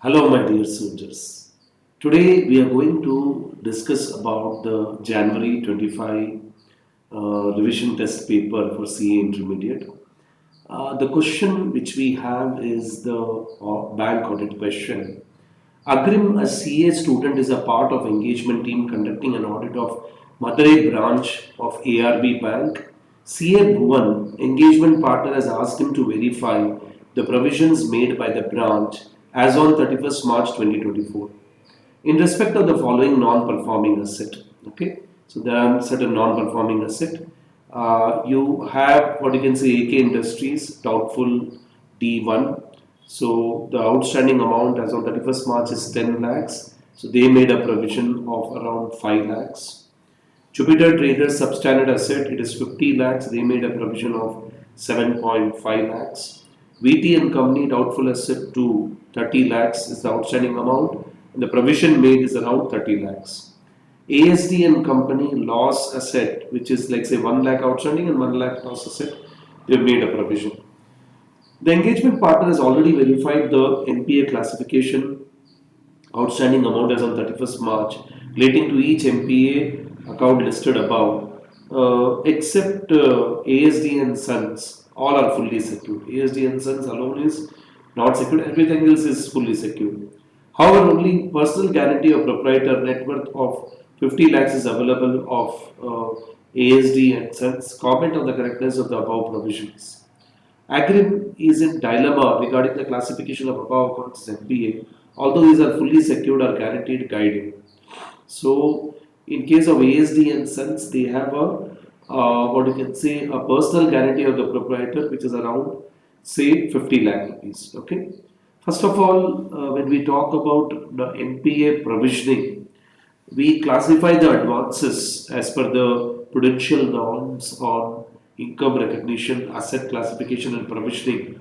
Hello, my dear soldiers. Today we are going to discuss about the January 25 revision test paper for CA Intermediate. The question which we have is the bank audit question. Agrim, a CA student, is a part of engagement team conducting an audit of Madurai branch of ARB Bank. CA Bhuvan, engagement partner, has asked him to verify the provisions made by the branch as on 31st March 2024 in respect of the following non-performing asset. Okay, so there are certain non-performing asset. You have what you can say AK Industries doubtful D1. So the outstanding amount as on 31st March is 10 lakhs. So they made a provision of around 5 lakhs. Jupiter Traders substandard asset, it is 50 lakhs. They made a provision of 7.5 lakhs. VT and Company doubtful asset to 30 lakhs is the outstanding amount, and the provision made is around 30 lakhs. ASD and Company loss asset, which is like say 1 lakh outstanding and 1 lakh loss asset, they have made a provision. The engagement partner has already verified the NPA classification outstanding amount as on 31st March relating to each MPA account listed above, except ASD and Sons, all are fully secured. ASD and Sons alone is not secured, everything else is fully secured. However, only personal guarantee of proprietor net worth of 50 lakhs is available of ASD and Sons. Comment on the correctness of the above provisions. Agrim is in dilemma regarding the classification of above accounts as NPA, although these are fully secured or guaranteed guiding. So, in case of ASD and Sons, they have a what you can say a personal guarantee of the proprietor, which is around say 50 lakh rupees. Okay. First of all, when we talk about the NPA provisioning, we classify the advances as per the prudential norms on income recognition, asset classification, and provisioning.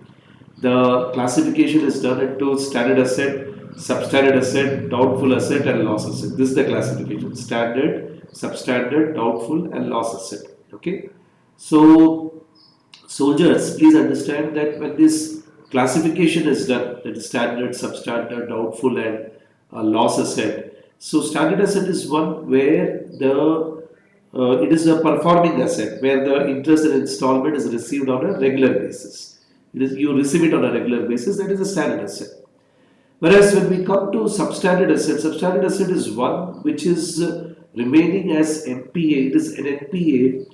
The classification is done into standard asset, substandard asset, doubtful asset, and loss asset. This is the classification: standard, substandard, doubtful, and loss asset. Okay, so soldiers, please understand that when this classification is done, that is standard, substandard, doubtful, and loss asset. So standard asset is one where the it is a performing asset where the interest and installment is received on a regular basis. It is you receive it on a regular basis. That is a standard asset. Whereas when we come to substandard asset is one which is remaining as NPA. It is an NPA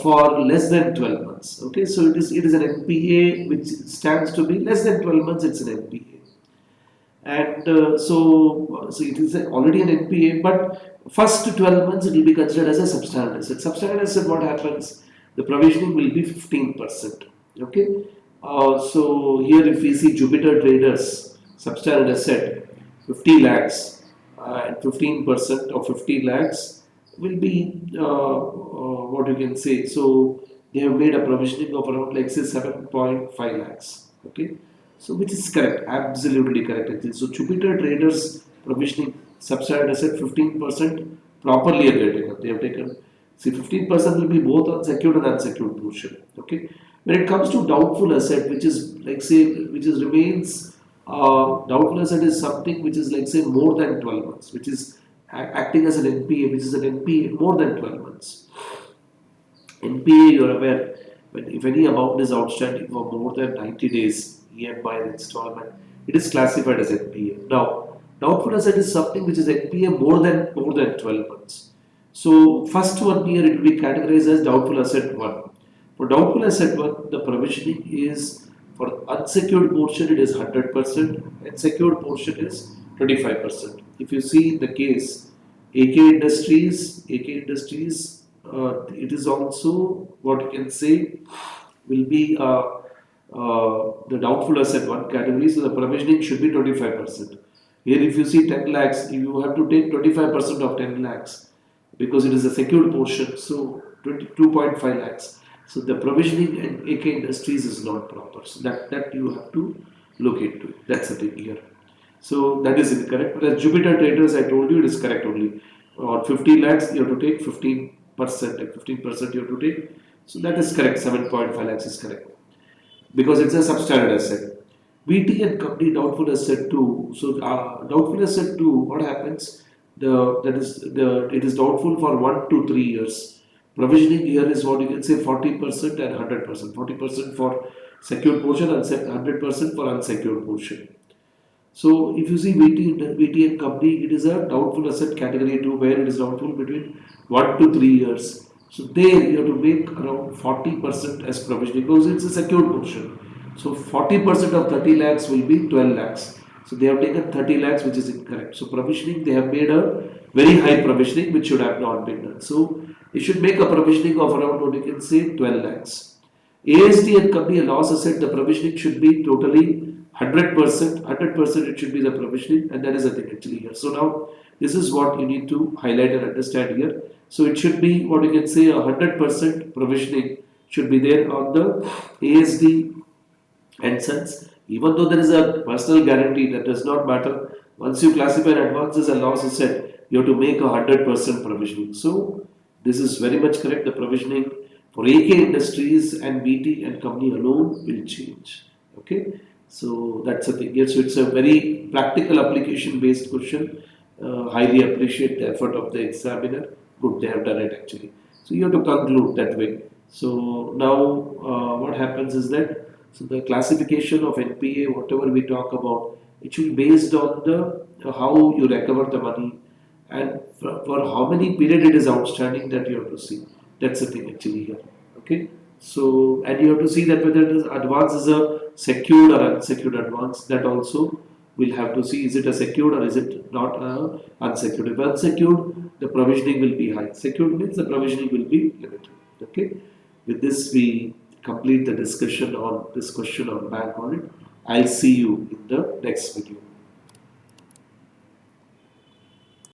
for less than 12 months. Okay, so it is an NPA which stands to be less than 12 months. It's an NPA, and so it is already an NPA. But first 12 months it will be considered as a substandard asset. Substandard asset, what happens? The provisioning will be 15%. Okay, so here if we see Jupiter Traders substandard asset 50 lakhs and 15% of 50 lakhs will be what you can say. So they have made a provisioning of around like say 7.5 lakhs. Okay, so which is correct, absolutely correct. Actually. So Jupiter Traders provisioning substandard asset 15% properly they have taken. They have taken. See, 15% will be both unsecured and unsecured portion. Okay. When it comes to doubtful asset, which is like say, which is remains doubtful asset is something which is like say more than 12 months, which is acting as an NPA, which is an NPA more than 12 months. NPA, you are aware, when if any amount is outstanding for more than 90 days, EMI and installment, it is classified as NPA. Now, doubtful asset is something which is NPA more than 12 months. So, first 1 year it will be categorized as doubtful asset 1. For doubtful asset 1, the provisioning is for unsecured portion it is 100%, and secured portion is 25%. If you see the case, AK Industries, it is also what you can say will be the doubtful asset 1 category. So the provisioning should be 25%. Here, if you see 10 lakhs, you have to take 25% of 10 lakhs because it is a secured portion. So 22.5 lakhs. So the provisioning in AK Industries is not proper. So that you have to look into it. That's the thing here. So that is incorrect. Whereas Jupiter Traders, I told you it is correct only. On 50 lakhs, you have to take 15%, like 15% you have to take. So that is correct. 7.5 lakhs is correct because it's a substandard asset. VT and company doubtful asset 2. So doubtful asset 2, what happens? It is doubtful for 1 to 3 years. Provisioning here is what you can say 40% and 100%. 40% for secured portion and 100% for unsecured portion. So if you see VT and company, it is a doubtful asset category 2 where it is doubtful between 1 to 3 years. So there you have to make around 40% as provisioning because it's a secured portion. So 40% of 30 lakhs will be 12 lakhs. So they have taken 30 lakhs which is incorrect. So provisioning, they have made a very high provisioning which should have not been done. So you should make a provisioning of around what you can say 12 lakhs. ASD and company a loss asset, the provisioning should be totally 100%. 100% it should be the provisioning, and that is the thing actually here. So now this is what you need to highlight and understand here. So it should be what you can say 100% provisioning should be there on the ASD and since even though there is a personal guarantee, that does not matter. Once you classify an advance as a loss asset, you have to make 100% provisioning. So this is very much correct. The provisioning for AK Industries and BT and company alone will change. Okay, so that's the thing. Yes, so it's a very practical application based question. Highly appreciate the effort of the examiner. Good, they have done it actually. So you have to conclude that way. So now what happens is that so the classification of NPA, whatever we talk about, it should be based on the how you recover the money and for how many period it is outstanding that you have to see. That's the thing actually here. Okay. So and you have to see that whether it is advance is a secured or unsecured advance. That also we'll have to see is it a secured or is it not a unsecured. If unsecured, the provisioning will be high. Secured means the provisioning will be limited. Okay. With this, we complete the discussion on this question on bank audit. I'll see you in the next video.